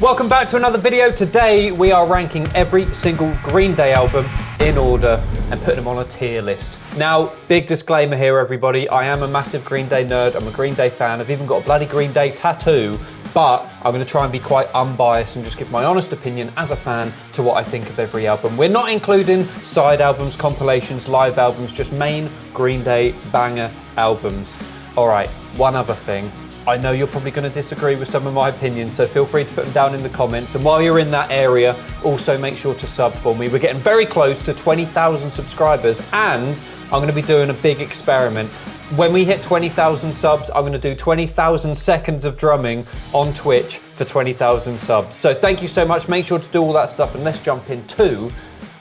Welcome back to another video. Today we are ranking every single Green Day album in order and putting them on a tier list. Now, big disclaimer here everybody, I am a massive Green Day nerd, I'm a Green Day fan, I've even got a bloody Green Day tattoo, but I'm going to try and be quite unbiased and just give my honest opinion as a fan to what I think of every album. We're not including side albums, compilations, live albums, just main Green Day banger albums. Alright, one other thing. I know you're probably going to disagree with some of my opinions, so feel free to put them down in the comments. And while you're in that area, also make sure to sub for me. We're getting very close to 20,000 subscribers, and I'm going to be doing a big experiment. When we hit 20,000 subs, I'm going to do 20,000 seconds of drumming on Twitch for 20,000 subs. So thank you so much. Make sure to do all that stuff, and let's jump into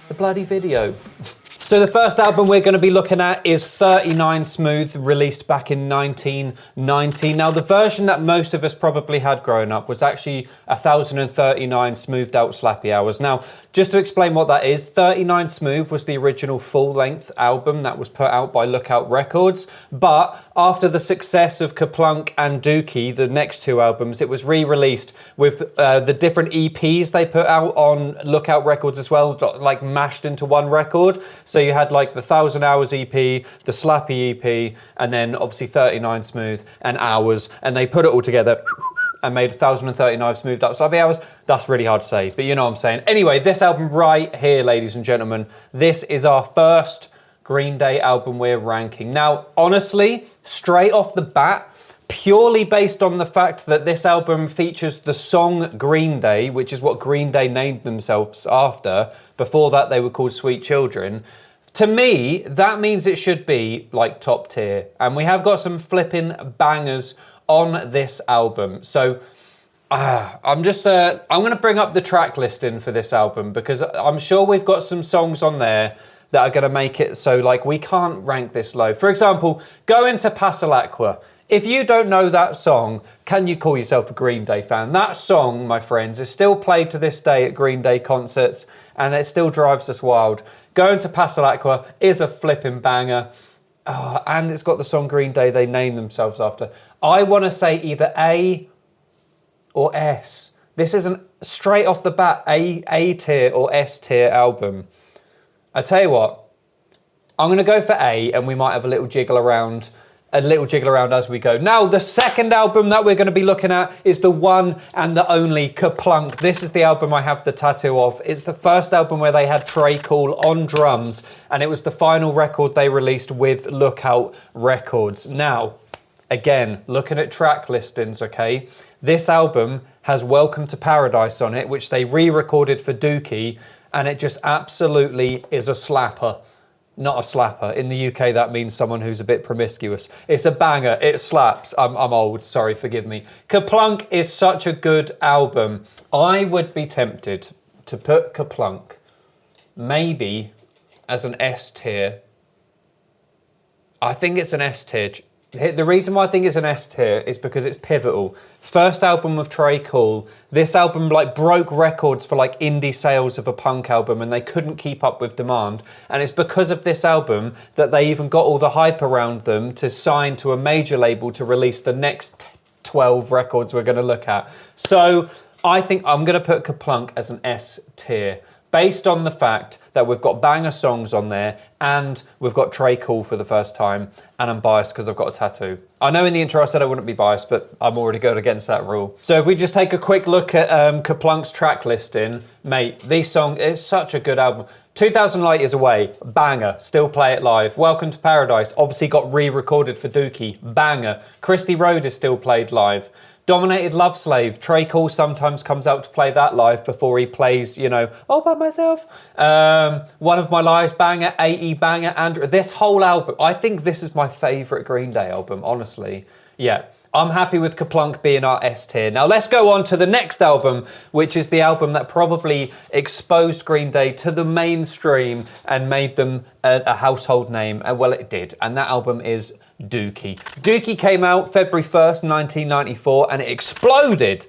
the bloody video. So the first album we're going to be looking at is 39 Smooth, released back in 1990. Now, the version that most of us probably had growing up was actually 1039 Smoothed Out Slappy Hours. Now, just to explain what that is, 39 Smooth was the original full-length album that was put out by Lookout Records, but after the success of Kerplunk and Dookie, the next two albums, it was re-released with the different EPs they put out on Lookout Records as well, like mashed into one record. So you had like the 1000 Hours EP, the Slappy EP, and then obviously 39 Smooth and Hours, and they put it all together and made 1039 Smoothed Out Slappy Hours. That's really hard to say, but you know what I'm saying. Anyway, this album right here, ladies and gentlemen, this is our first Green Day album we're ranking. Now, honestly, straight off the bat, purely based on the fact that this album features the song Green Day, which is what Green Day named themselves after. Before that, they were called Sweet Children. To me, that means it should be like top tier. And we have got some flipping bangers on this album. So I'm going to bring up the track listing for this album because I'm sure we've got some songs on there that are going to make it so like we can't rank this low. For example, go into Passalacqua. If you don't know that song, can you call yourself a Green Day fan? That song, my friends, is still played to this day at Green Day concerts, and it still drives us wild. Going to Passalacqua is a flipping banger, and it's got the song Green Day they named themselves after. I want to say either A or S. This isn't straight off the bat A tier or S tier album. I tell you what, I'm going to go for A, and we might have a little jiggle around as we go. Now, the second album that we're going to be looking at is the one and the only Kerplunk. This is the album I have the tattoo of. It's the first album where they had Trey Cool on drums, and it was the final record they released with Lookout Records. Now, again, looking at track listings, okay, this album has Welcome to Paradise on it, which they re-recorded for Dookie, and it just absolutely is a slapper. Not a slapper. In the UK, that means someone who's a bit promiscuous. It's a banger. It slaps. I'm old. Sorry, forgive me. Kerplunk is such a good album. I would be tempted to put Kerplunk maybe as an S tier. I think it's an S tier. The reason why I think it's an S tier is because it's pivotal. First album of Trey Cool. This album like broke records for like indie sales of a punk album, and they couldn't keep up with demand. And it's because of this album that they even got all the hype around them to sign to a major label to release the next 12 records we're going to look at. So I think I'm going to put Kerplunk as an S tier, based on the fact that we've got banger songs on there and we've got Trey Cool for the first time, and I'm biased because I've got a tattoo. I know in the intro I said I wouldn't be biased, but I'm already going against that rule. So if we just take a quick look at Kerplunk's track listing, mate, this song is such a good album. 2000 Light Years Away, banger, still play it live. Welcome to Paradise, obviously got re-recorded for Dookie, banger. Christy Road is still played live. Dominated Love Slave, Trey Cool sometimes comes out to play that live before he plays, you know, All By Myself. One of My Lives, banger, AE banger, and this whole album, I think this is my favourite Green Day album, honestly. Yeah, I'm happy with Kerplunk being our S tier. Now let's go on to the next album, which is the album that probably exposed Green Day to the mainstream and made them a household name. Well, it did, and that album is Dookie. Dookie came out February 1st, 1994, and it exploded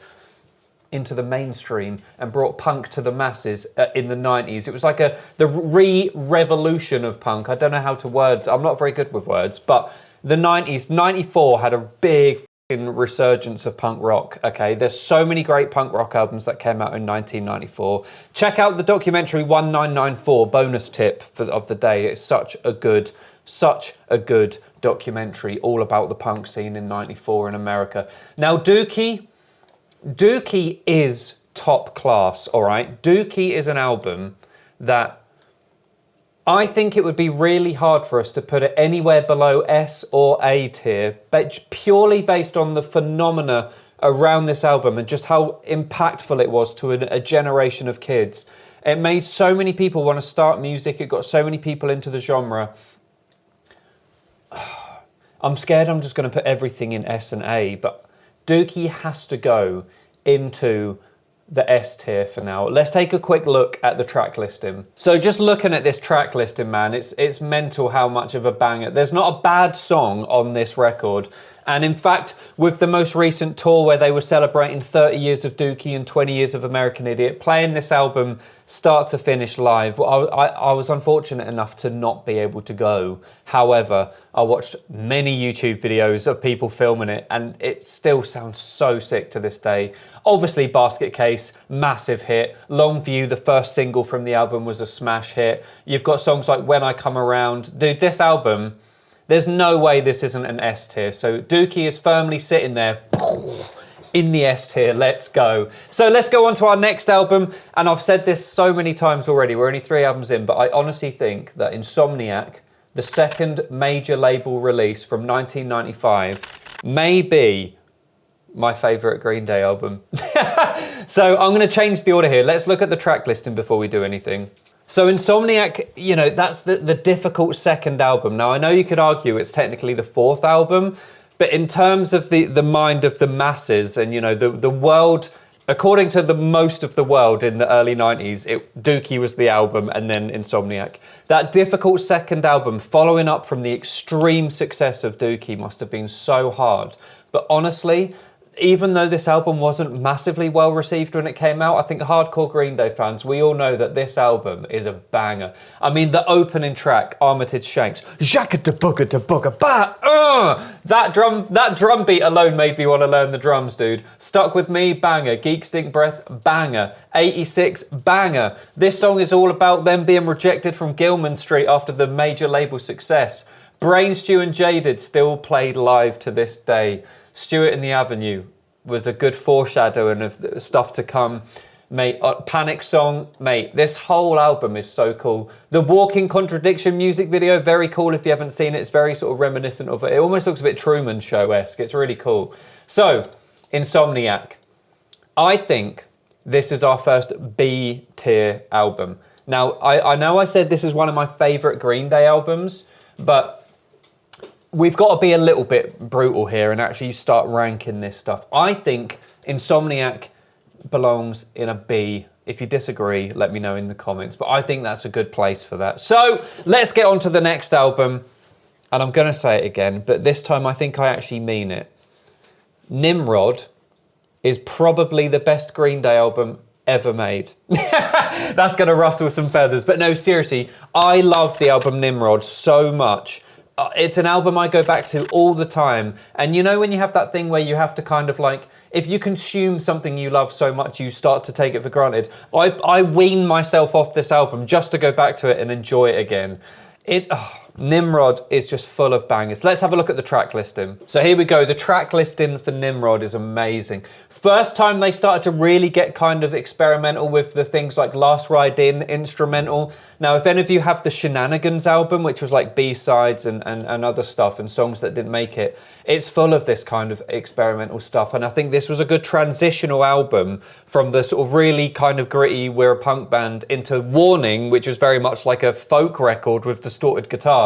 into the mainstream and brought punk to the masses in the 90s. It was like the re-revolution of punk. I don't know how to words. I'm not very good with words, but the 90s, 94 had a big resurgence of punk rock. Okay, there's so many great punk rock albums that came out in 1994. Check out the documentary 1994 bonus tip of the day. It's such a good documentary all about the punk scene in 94 in America. Now Dookie is top class, all right? Dookie is an album that I think it would be really hard for us to put it anywhere below S or A tier, but purely based on the phenomena around this album and just how impactful it was to a generation of kids. It made so many people want to start music. It got so many people into the genre. I'm scared I'm just going to put everything in S and A, but Dookie has to go into the S tier for now. Let's take a quick look at the track listing. So just looking at this track listing, man, it's mental how much of a banger. There's not a bad song on this record. And in fact, with the most recent tour where they were celebrating 30 years of Dookie and 20 years of American Idiot, playing this album start to finish live, I was unfortunate enough to not be able to go. However, I watched many YouTube videos of people filming it, and it still sounds so sick to this day. Obviously, Basket Case, massive hit. Long View, the first single from the album, was a smash hit. You've got songs like When I Come Around. Dude, this album, there's no way this isn't an S tier. So Dookie is firmly sitting there in the S tier. Let's go. So let's go on to our next album. And I've said this so many times already. We're only 3 albums in, but I honestly think that Insomniac, the second major label release from 1995, may be my favourite Green Day album. So I'm going to change the order here. Let's look at the track listing before we do anything. So Insomniac, you know, that's the difficult second album. Now, I know you could argue it's technically the 4th album, but in terms of the mind of the masses and, you know, the world, according to the most of the world in the early 90s, Dookie was the album and then Insomniac. That difficult second album following up from the extreme success of Dookie must have been so hard. But honestly, even though this album wasn't massively well received when it came out, I think hardcore Green Day fans, we all know that this album is a banger. I mean, the opening track, Armitage Shanks, Jacka-da-booga-da-booga, ba, that drum beat alone made me want to learn the drums, dude. Stuck With Me, banger. Geek Stink Breath, banger. 86, banger. This song is all about them being rejected from Gilman Street after the major label success. Brain Stew and Jaded still played live to this day. Stuart in the Avenue was a good foreshadowing of the stuff to come. Mate, Panic Song, mate, this whole album is so cool. The Walking Contradiction music video, very cool if you haven't seen it. It's very sort of reminiscent of it. It almost looks a bit Truman Show-esque. It's really cool. So, Insomniac. I think this is our first B tier album. Now, I know I said this is one of my favourite Green Day albums, but we've got to be a little bit brutal here and actually start ranking this stuff. I think Insomniac belongs in a B. If you disagree, let me know in the comments. But I think that's a good place for that. So let's get on to the next album. And I'm going to say it again, but this time I think I actually mean it. Nimrod is probably the best Green Day album ever made. That's going to rustle some feathers. But no, seriously, I love the album Nimrod so much. It's an album I go back to all the time. And you know when you have that thing where you have to kind of like, if you consume something you love so much, you start to take it for granted. I wean myself off this album just to go back to it and enjoy it again. Nimrod is just full of bangers. Let's have a look at the track listing. So here we go. The track listing for Nimrod is amazing. First time they started to really get kind of experimental with the things like Last Ride In, instrumental. Now, if any of you have the Shenanigans album, which was like B-sides and other stuff and songs that didn't make it, it's full of this kind of experimental stuff. And I think this was a good transitional album from the sort of really kind of gritty, we're a punk band, into Warning, which was very much like a folk record with distorted guitars.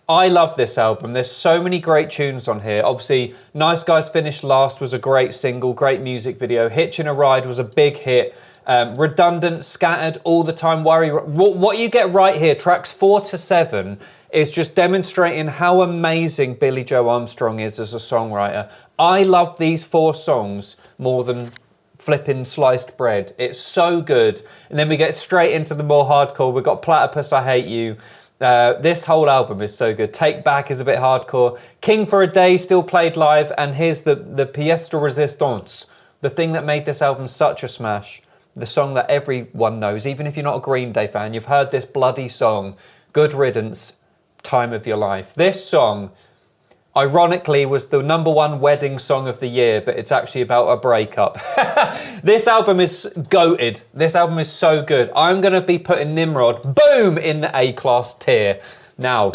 I love this album. There's so many great tunes on here. Obviously, Nice Guys Finished Last was a great single, great music video. Hitchin' a Ride was a big hit. Redundant, Scattered, All the Time, Worry. What you get right here, tracks 4 to 7, is just demonstrating how amazing Billy Joe Armstrong is as a songwriter. I love these 4 songs more than flipping Sliced Bread. It's so good. And then we get straight into the more hardcore. We've got Platypus, I Hate You. This whole album is so good. Take Back is a bit hardcore. King for a Day still played live, and here's the pièce de résistance, the thing that made this album such a smash, the song that everyone knows, even if you're not a Green Day fan, you've heard this bloody song, Good Riddance, Time of Your Life. This song, ironically, was the #1 wedding song of the year, but it's actually about a breakup. This album is goated. This album is so good. I'm going to be putting Nimrod, boom, in the A-class tier. Now,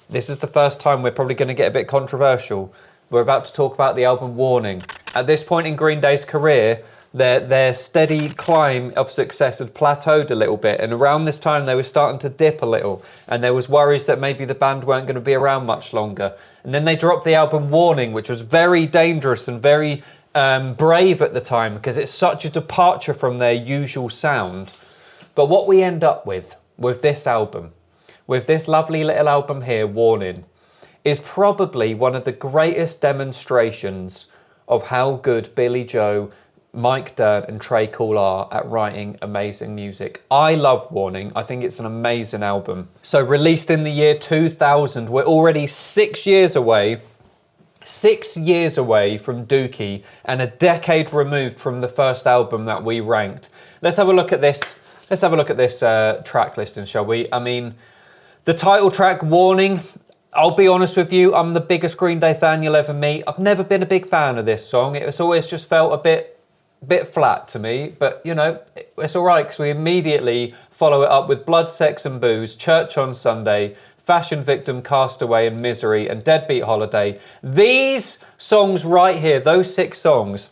this is the first time we're probably going to get a bit controversial. We're about to talk about the album Warning. At this point in Green Day's career, their steady climb of success had plateaued a little bit, and around this time they were starting to dip a little, and there was worries that maybe the band weren't going to be around much longer. And then they dropped the album Warning, which was very dangerous and very brave at the time, because it's such a departure from their usual sound. But what we end up with this album, with this lovely little album here, Warning, is probably one of the greatest demonstrations of how good Billy Joe, Mike Dirnt and Trey Cool are at writing amazing music. I love Warning. I think it's an amazing album. So released in the year 2000, we're already 6 years away. 6 years away from Dookie and a decade removed from the first album that we ranked. Let's have a look at this. Let's have a look at this track listing, shall we? I mean, the title track, Warning, I'll be honest with you, I'm the biggest Green Day fan you'll ever meet. I've never been a big fan of this song. It's always just felt a bit flat to me, but you know, it's all right because we immediately follow it up with Blood, Sex and Booze, Church on Sunday, Fashion Victim, Castaway and Misery and Deadbeat Holiday. These songs right here, those 6 songs,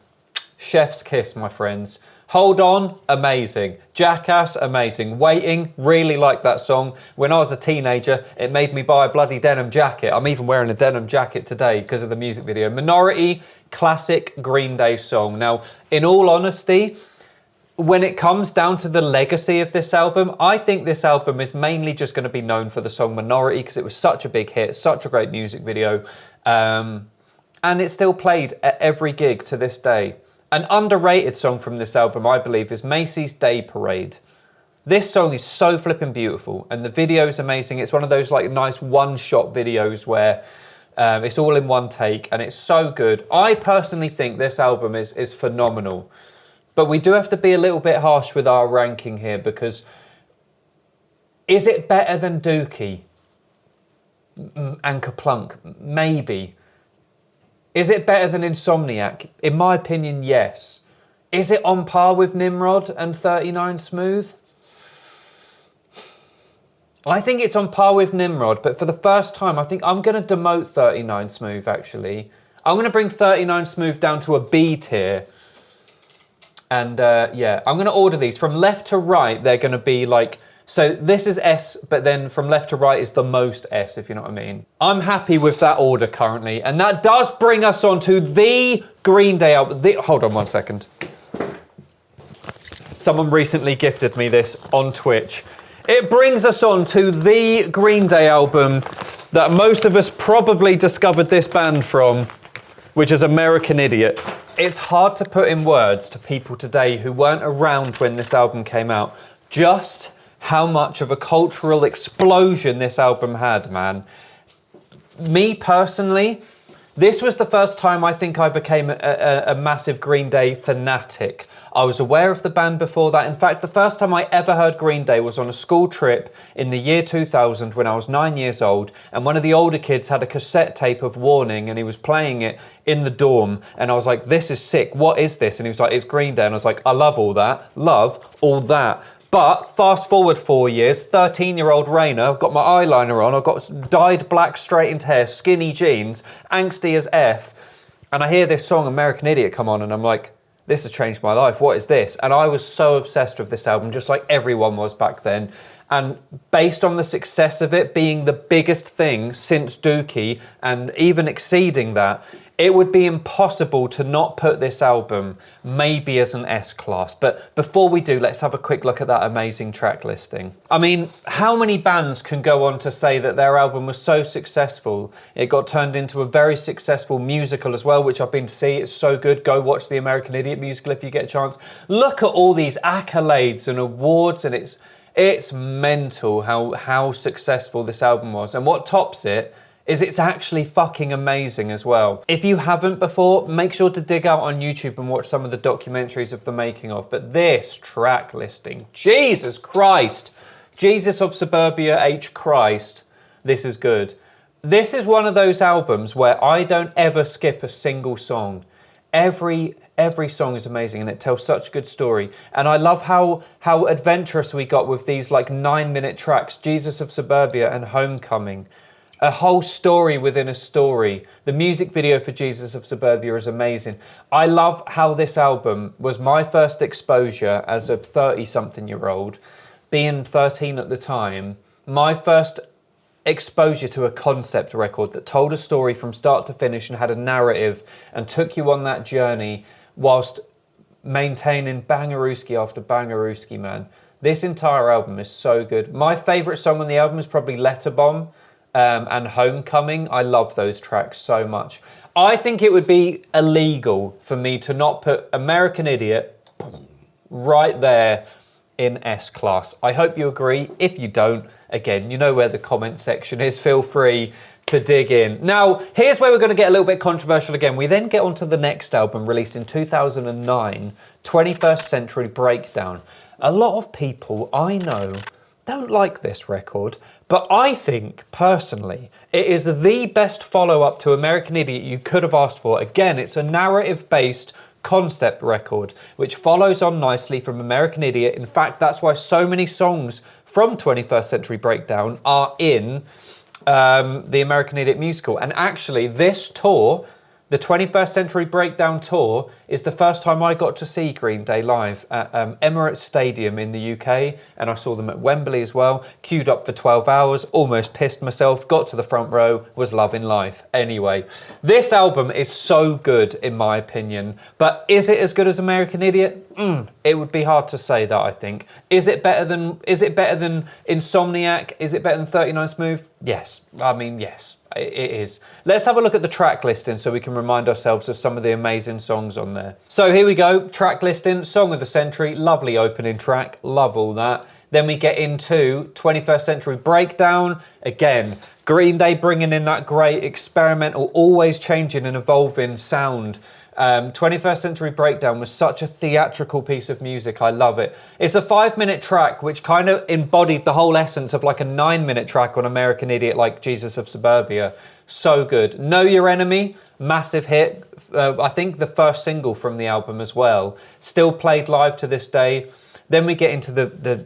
chef's kiss, my friends. Hold On, amazing. Jackass, amazing. Waiting, really like that song. When I was a teenager, it made me buy a bloody denim jacket. I'm even wearing a denim jacket today because of the music video. Minority, classic Green Day song. Now, in all honesty, when it comes down to the legacy of this album, I think this album is mainly just going to be known for the song Minority because it was such a big hit, such a great music video, and it's still played at every gig to this day. An underrated song from this album, I believe, is Macy's Day Parade. This song is so flipping beautiful, and the video is amazing. It's one of those like nice one-shot videos where it's all in one take, and it's so good. I personally think this album is phenomenal, but we do have to be a little bit harsh with our ranking here because is it better than Dookie and Kerplunk? Maybe. Is it better than Insomniac? In my opinion, yes. Is it on par with Nimrod and 39 Smooth? I think it's on par with Nimrod, but for the first time, I think I'm going to demote 39 Smooth, actually. I'm going to bring 39 Smooth down to a B tier. And yeah, I'm going to order these. From left to right, they're going to be like... So this is S, but then from left to right is the most S, if you know what I mean. I'm happy with that order currently. And that does bring us on to the Green Day album. Hold on one second. Someone recently gifted me this on Twitch. It brings us on to the Green Day album that most of us probably discovered this band from, which is American Idiot. It's hard to put in words to people today who weren't around when this album came out, just how much of a cultural explosion this album had, man. Me personally, this was the first time I think I became a massive Green Day fanatic. I was aware of the band before that. In fact, the first time I ever heard Green Day was on a school trip in the year 2000 when I was 9 years old, and one of the older kids had a cassette tape of Warning and he was playing it in the dorm, and I was like, this is sick, what is this? And he was like, it's Green Day, and I was like, I love all that, But fast forward 4 years, 13-year-old Rayna, I've got my eyeliner on, I've got dyed black straightened hair, skinny jeans, angsty as F, and I hear this song, American Idiot, come on, and I'm like, this has changed my life, what is this? And I was so obsessed with this album, just like everyone was back then. And based on the success of it being the biggest thing since Dookie, and even exceeding that, it would be impossible to not put this album maybe as an S-class. But before we do, let's have a quick look at that amazing track listing. I mean, how many bands can go on to say that their album was so successful, it got turned into a very successful musical as well, which I've been to see. It's so good. Go watch the American Idiot musical if you get a chance. Look at all these accolades and awards, and it's It's mental how successful this album was. And what tops it is it's actually fucking amazing as well. If you haven't before, make sure to dig out on YouTube and watch some of the documentaries of the making of. But this track listing, Jesus Christ, Jesus of Suburbia H. Christ, this is good. This is one of those albums where I don't ever skip a single song. Every song is amazing and it tells such a good story. And I love how adventurous we got with these like 9-minute tracks, Jesus of Suburbia and Homecoming. A whole story within a story. The music video for Jesus of Suburbia is amazing. I love how this album was my first exposure as a 30-something-year-old, being 13 at the time, my first exposure to a concept record that told a story from start to finish and had a narrative and took you on that journey whilst maintaining bangarooski after bangarooski, man. This entire album is so good. My favourite song on the album is probably Letterbomb and Homecoming. I love those tracks so much. I think it would be illegal for me to not put American Idiot right there in S-Class. I hope you agree. If you don't, again, you know where the comment section is. Feel free to dig in. Now, here's where we're going to get a little bit controversial again. We then get onto the next album released in 2009, 21st Century Breakdown. A lot of people I know don't like this record, but I think, personally, it is the best follow-up to American Idiot you could have asked for. Again, it's a narrative-based concept record, which follows on nicely from American Idiot. In fact, that's why so many songs from 21st Century Breakdown are in the American Idiot musical. And actually, this tour, the 21st Century Breakdown tour, is the first time I got to see Green Day live at Emirates Stadium in the UK, and I saw them at Wembley as well. Queued up for 12 hours, almost pissed myself, got to the front row, was loving life. Anyway, this album is so good in my opinion, but is it as good as American Idiot? It would be hard to say that, I think. Is it better than Insomniac? Is it better than 39 Smooth? Yes. I mean, yes. It is. Let's have a look at the track listing so we can remind ourselves of some of the amazing songs on there. So here we go, track listing, Song of the Century, lovely opening track, love all that. Then we get into 21st Century Breakdown. Again, Green Day bringing in that great experimental, always changing and evolving sound. 21st Century Breakdown was such a theatrical piece of music. I love it. It's a 5-minute track which kind of embodied the whole essence of like a 9-minute track on American Idiot, like Jesus of Suburbia. So good. Know Your Enemy, massive hit. I think the first single from the album as well. Still played live to this day. Then we get into the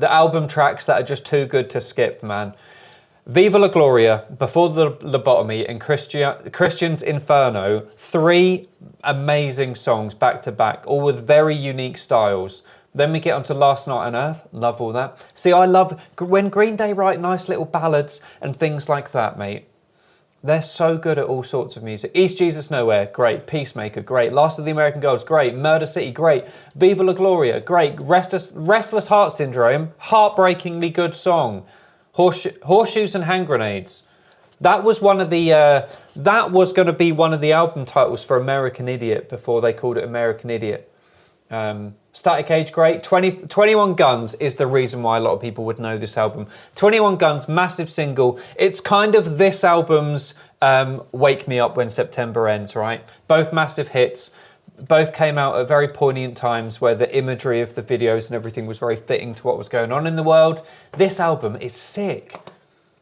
album tracks that are just too good to skip, man. Viva La Gloria, Before the Lobotomy, and Christian's Inferno. 3 amazing songs back to back, all with very unique styles. Then we get onto Last Night on Earth. Love all that. See, I love when Green Day write nice little ballads and things like that, mate. They're so good at all sorts of music. East Jesus Nowhere, great. Peacemaker, great. Last of the American Girls, great. Murder City, great. Viva La Gloria, great. Restless Heart Syndrome, heartbreakingly good song. Horseshoes and Hand Grenades. That was one of the. That was going to be one of the album titles for American Idiot before they called it American Idiot. Static Age, great. 21 Guns is the reason why a lot of people would know this album. 21 Guns, massive single. It's kind of this album's Wake Me Up When September Ends, right? Both massive hits. Both came out at very poignant times where the imagery of the videos and everything was very fitting to what was going on in the world. This album is sick.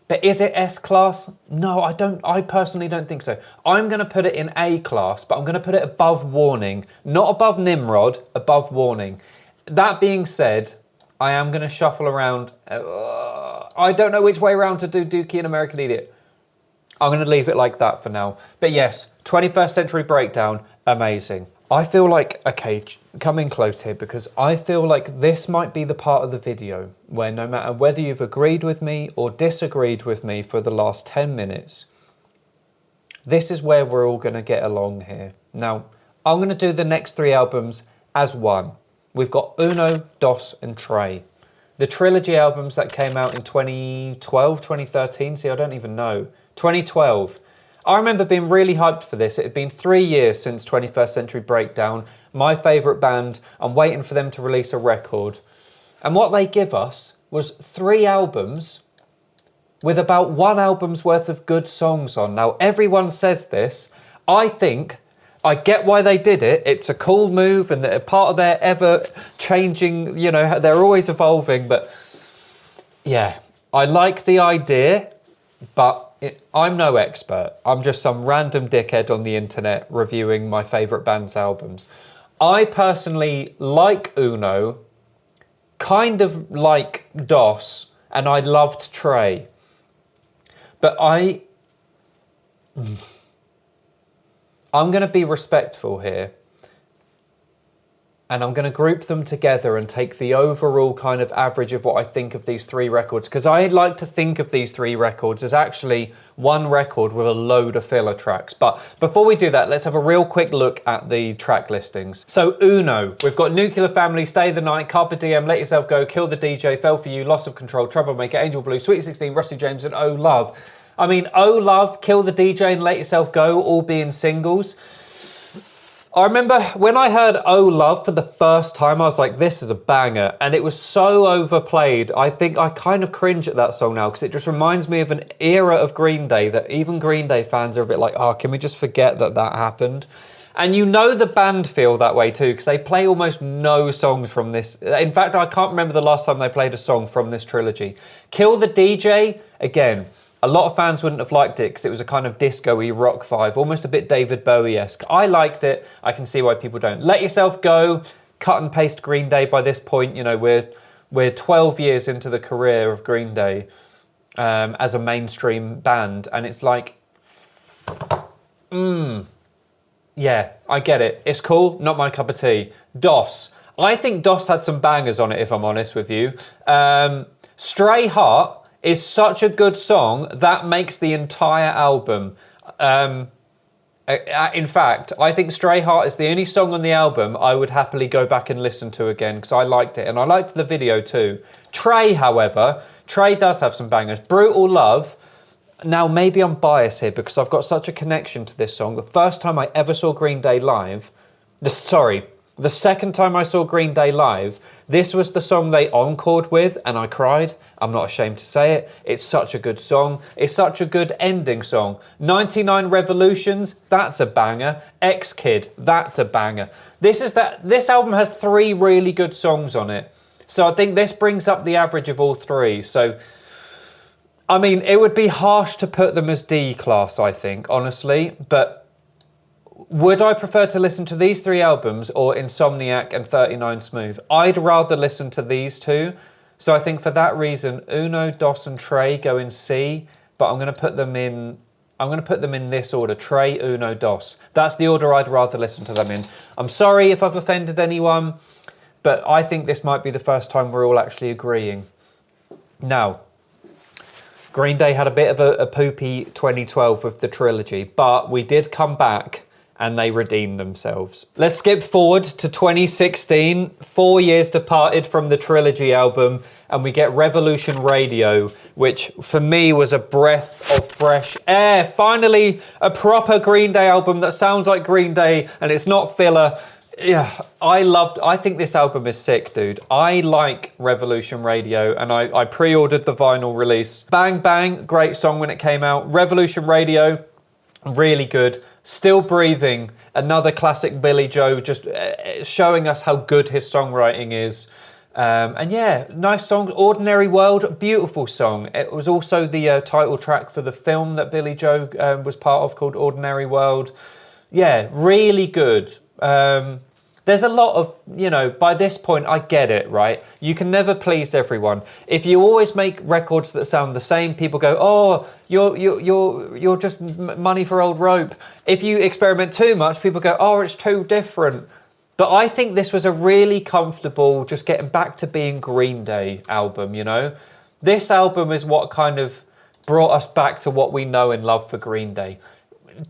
But is it S-Class? No, I personally don't think so. I'm going to put it in A-Class, but I'm going to put it above Warning. Not above Nimrod, above Warning. That being said, I am going to shuffle around. I don't know which way around to do Dookie and American Idiot. I'm going to leave it like that for now. But yes, 21st Century Breakdown, amazing. I feel like, okay, coming close here, because I feel like this might be the part of the video where no matter whether you've agreed with me or disagreed with me for the last 10 minutes, this is where we're all going to get along here. Now, I'm going to do the next 3 albums as one. We've got Uno, Dos, and Tre. The trilogy albums that came out in 2012, 2013, see, I don't even know. 2012. I remember being really hyped for this. It had been 3 years since 21st Century Breakdown. My favourite band. I'm waiting for them to release a record. And what they give us was 3 albums with about 1 album's worth of good songs on. Now, everyone says this. I think, I get why they did it. It's a cool move and they're part of their ever-changing, you know, they're always evolving. But, yeah, I like the idea, but I'm no expert. I'm just some random dickhead on the internet reviewing my favourite band's albums. I personally like Uno, kind of like DOS, and I loved Trey. But I'm going to be respectful here. And I'm going to group them together and take the overall kind of average of what I think of these 3 records. Because I like to think of these 3 records as actually one record with a load of filler tracks. But before we do that, let's have a real quick look at the track listings. So Uno, we've got Nuclear Family, Stay the Night, Carpe Diem, Let Yourself Go, Kill the DJ, Fell For You, Loss of Control, Troublemaker, Angel Blue, Sweet 16, Rusty James, and Oh Love. I mean, Oh Love, Kill the DJ, and Let Yourself Go all being singles. I remember when I heard Oh Love for the first time, I was like, this is a banger. And it was so overplayed. I think I kind of cringe at that song now because it just reminds me of an era of Green Day that even Green Day fans are a bit like, oh, can we just forget that that happened? And you know the band feel that way too because they play almost no songs from this. In fact, I can't remember the last time they played a song from this trilogy. Kill the DJ, again, a lot of fans wouldn't have liked it because it was a kind of disco-y rock vibe, almost a bit David Bowie-esque. I liked it. I can see why people don't. Let Yourself Go, cut and paste Green Day by this point. You know, we're 12 years into the career of Green Day as a mainstream band. And it's like, yeah, I get it. It's cool, not my cup of tea. DOS. I think DOS had some bangers on it, if I'm honest with you. Stray Heart is such a good song that makes the entire album. In fact, I think Stray Heart is the only song on the album I would happily go back and listen to again because I liked it and I liked the video too. Trey, however, Trey does have some bangers. Brutal Love. Now, maybe I'm biased here because I've got such a connection to this song. The first time I ever saw Green Day live, the second time I saw Green Day live, this was the song they encored with, and I cried. I'm not ashamed to say it. It's such a good song. It's such a good ending song. 99 Revolutions, that's a banger. X-Kid, that's a banger. This album has 3 really good songs on it. So I think this brings up the average of all 3. So, I mean, it would be harsh to put them as D class, I think, honestly, but would I prefer to listen to these 3 albums or Insomniac and 39 Smooth? I'd rather listen to these 2. So I think for that reason, Uno, DOS, and Trey go in C, but I'm going to put them in this order: Trey, Uno, DOS. That's the order I'd rather listen to them in. I'm sorry if I've offended anyone, but I think this might be the first time we're all actually agreeing. Now, Green Day had a bit of a poopy 2012 with the trilogy, but we did come back and they redeemed themselves. Let's skip forward to 2016, 4 years departed from the trilogy album, and we get Revolution Radio, which for me was a breath of fresh air. Finally, a proper Green Day album that sounds like Green Day and it's not filler. Yeah, I think this album is sick, dude. I like Revolution Radio, and I pre-ordered the vinyl release. Bang Bang, great song when it came out. Revolution Radio, really good. Still Breathing, another classic Billy Joe, just showing us how good his songwriting is. And yeah, nice song. Ordinary World, beautiful song. It was also the title track for the film that Billy Joe was part of called Ordinary World. Yeah, really good. There's a lot of, by this point, I get it, right? You can never please everyone. If you always make records that sound the same, people go, oh, you're just money for old rope. If you experiment too much, people go, oh, it's too different. But I think this was a really comfortable, just getting back to being Green Day album, This album is what kind of brought us back to what we know and love for Green Day.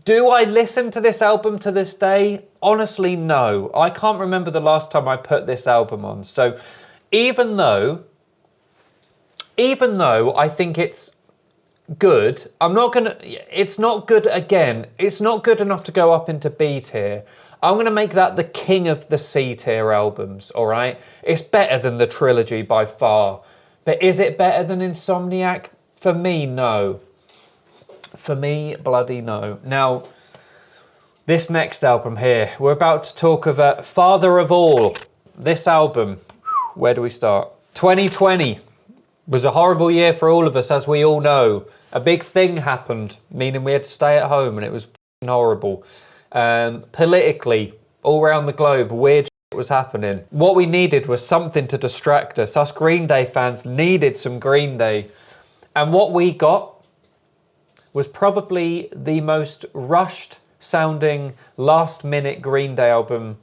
Do I listen to this album to this day? Honestly, no. I can't remember the last time I put this album on. So even though I think it's good, it's not good again. It's not good enough to go up into B tier. I'm going to make that the king of the C-tier albums, all right? It's better than the trilogy by far. But is it better than Insomniac? For me, no. For me, bloody no. Now, this next album here, we're about to talk of Father of All. This album, where do we start? 2020 was a horrible year for all of us, as we all know. A big thing happened, meaning we had to stay at home, and it was horrible. Politically, all around the globe, weird shit was happening. What we needed was something to distract us. Us Green Day fans needed some Green Day. And what we got was probably the most rushed sounding last minute Green Day album.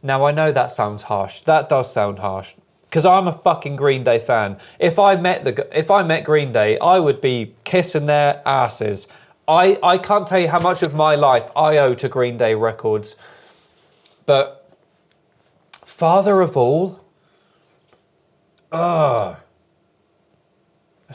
Now I know that sounds harsh. That does sound harsh. Because I'm a fucking Green Day fan. If I met Green Day, I would be kissing their asses. I can't tell you how much of my life I owe to Green Day records. But Father of All, that's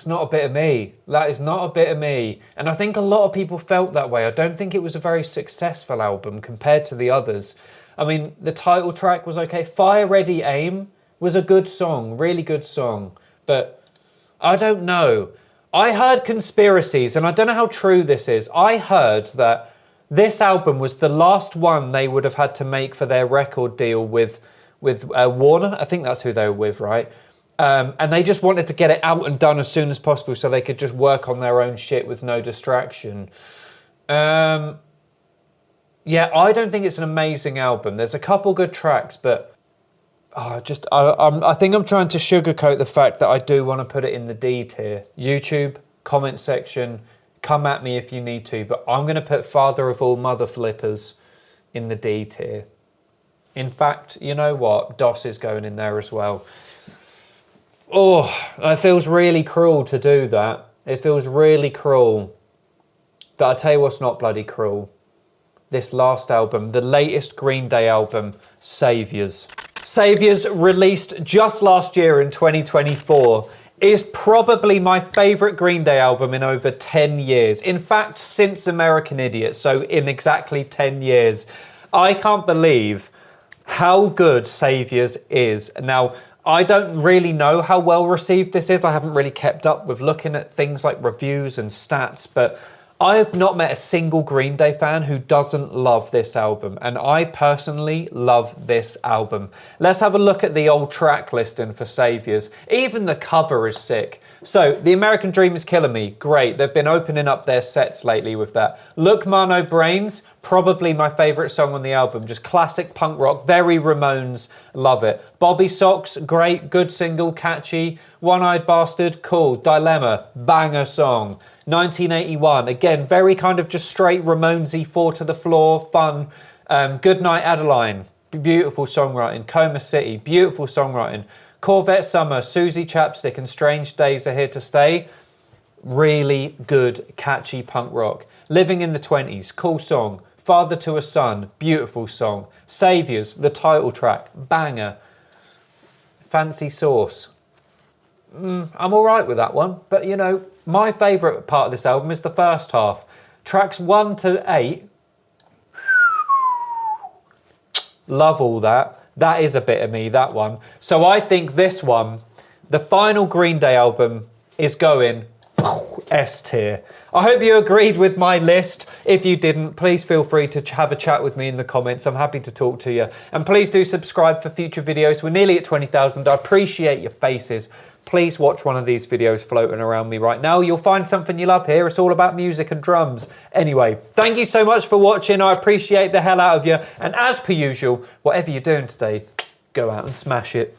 not a bit of me. That is not a bit of me. And I think a lot of people felt that way. I don't think it was a very successful album compared to the others. I mean, the title track was okay. Fire Ready Aim was a good song, really good song. But I don't know. I heard conspiracies, and I don't know how true this is. I heard that this album was the last one they would have had to make for their record deal with Warner. I think that's who they were with, right? And they just wanted to get it out and done as soon as possible so they could just work on their own shit with no distraction. Yeah, I don't think it's an amazing album. There's a couple good tracks, but I think I'm trying to sugarcoat the fact that I do want to put it in the D tier. YouTube, comment section, come at me if you need to, but I'm going to put Father of All Mother Flippers in the D tier. In fact, you know what? DOS is going in there as well. Oh, it feels really cruel to do that. It feels really cruel. But I'll tell you what's not bloody cruel. This last album, the latest Green Day album, Saviours. Saviours, released just last year in 2024, is probably my favourite Green Day album in over 10 years. In fact, since American Idiot, so in exactly 10 years. I can't believe how good Saviours is. Now, I don't really know how well received this is. I haven't really kept up with looking at things like reviews and stats, but I have not met a single Green Day fan who doesn't love this album, and I personally love this album. Let's have a look at the old track listing for Saviours. Even the cover is sick. So, The American Dream is Killing Me, great. They've been opening up their sets lately with that. Look Mano Brains, probably my favourite song on the album. Just classic punk rock, very Ramones, love it. Bobby Socks, great, good single, catchy. One-Eyed Bastard, cool. Dilemma, banger song. 1981, again, very kind of just straight Ramonesy, four to the floor, fun. Goodnight Adeline, beautiful songwriting. Coma City, beautiful songwriting. Corvette Summer, Susie Chapstick, and Strange Days Are Here to Stay. Really good, catchy punk rock. Living in the 20s, cool song. Father to a Son, beautiful song. Saviours, the title track, banger. Fancy Sauce. I'm all right with that one, but you know, my favourite part of this album is the first half. Tracks 1 to 8. Love all that. That is a bit of me, that one. So I think this one, the final Green Day album, is going S tier. I hope you agreed with my list. If you didn't, please feel free to have a chat with me in the comments. I'm happy to talk to you. And please do subscribe for future videos. We're nearly at 20,000. I appreciate your faces. Please watch one of these videos floating around me right now. You'll find something you love here. It's all about music and drums. Anyway, thank you so much for watching. I appreciate the hell out of you. And as per usual, whatever you're doing today, go out and smash it.